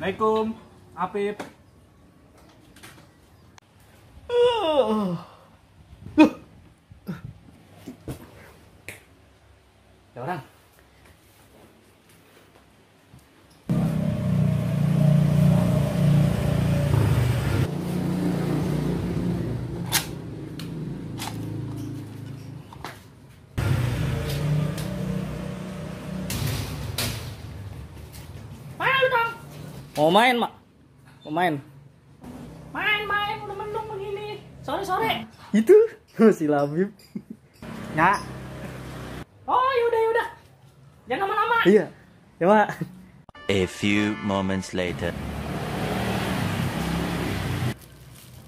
Assalamualaikum, Apip. Ya orang. Mau main, Mak? Mau main? Main, udah mendung begini. Sore-sore. Itu si Labib. Ya. Oh, yaudah. Jangan lama-lama. Iya. Ya, Mak. A few moments later.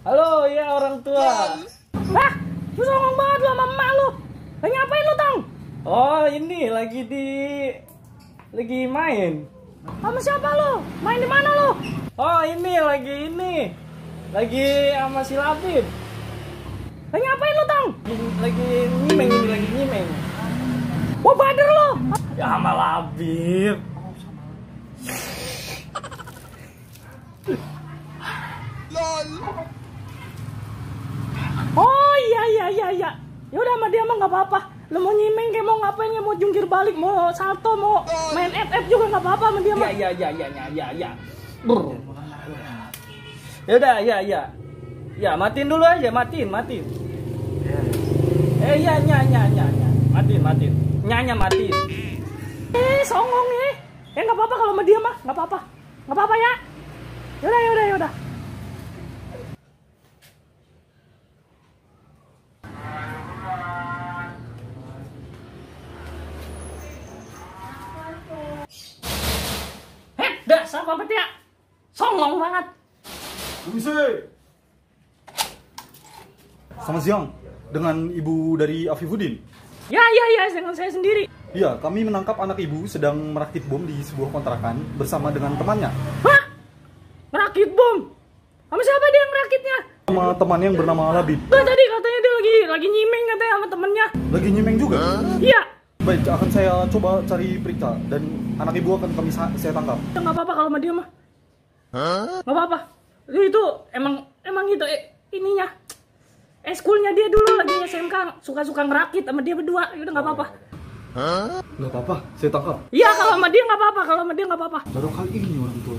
Halo, ya orang tua. Hah? Lu songong banget lu sama emak lu. Lagi ngapain lu, Tong? Oh, ini lagi main. Sama siapa lu? Main di mana lu? Oh, lagi sama si Labib. Lagi ngapain lu, Tong? Lagi nyimeng. Wah, bader lu. Ya sama Labib. Oh, iya. Ya udah sama dia mah enggak apa-apa. Lu mau nyimeng kayak mau ngapain, kayak mau jungkir balik, mau salto, mau main FF juga enggak apa-apa sama dia mah. Ya. Ya udah, ya. Ya, matiin dulu aja, matiin. Iya, nya. Matiin. Nyanya matiin. Songong nih. Ya enggak apa-apa kalau sama dia mah, enggak apa-apa. Enggak apa-apa ya. Yaudah. Dasar Bapak ya. Songong banget. Permisi. Selamat siang. Dengan ibu dari Afifuddin. Ya, dengan saya sendiri. Iya, kami menangkap anak ibu sedang merakit bom di sebuah kontrakan bersama dengan temannya. Hah? Merakit bom? Sama siapa dia yang merakitnya? Sama temannya yang bernama Labib. Tadi katanya dia lagi nyimeng katanya sama temennya. Lagi nyimeng juga? Iya. Baik, akan saya coba cari periksa dan anak ibu akan saya tangkap. Nggak apa-apa kalau sama dia mah. Nggak apa-apa. Itu emang itu ininya. Eskulnya dia dulu lagi SMK suka-suka ngerakit sama dia berdua. Udah nggak apa-apa. Nggak apa-apa, saya tangkap. Iya, kalau sama dia nggak apa-apa. Baru kali ini orang tua.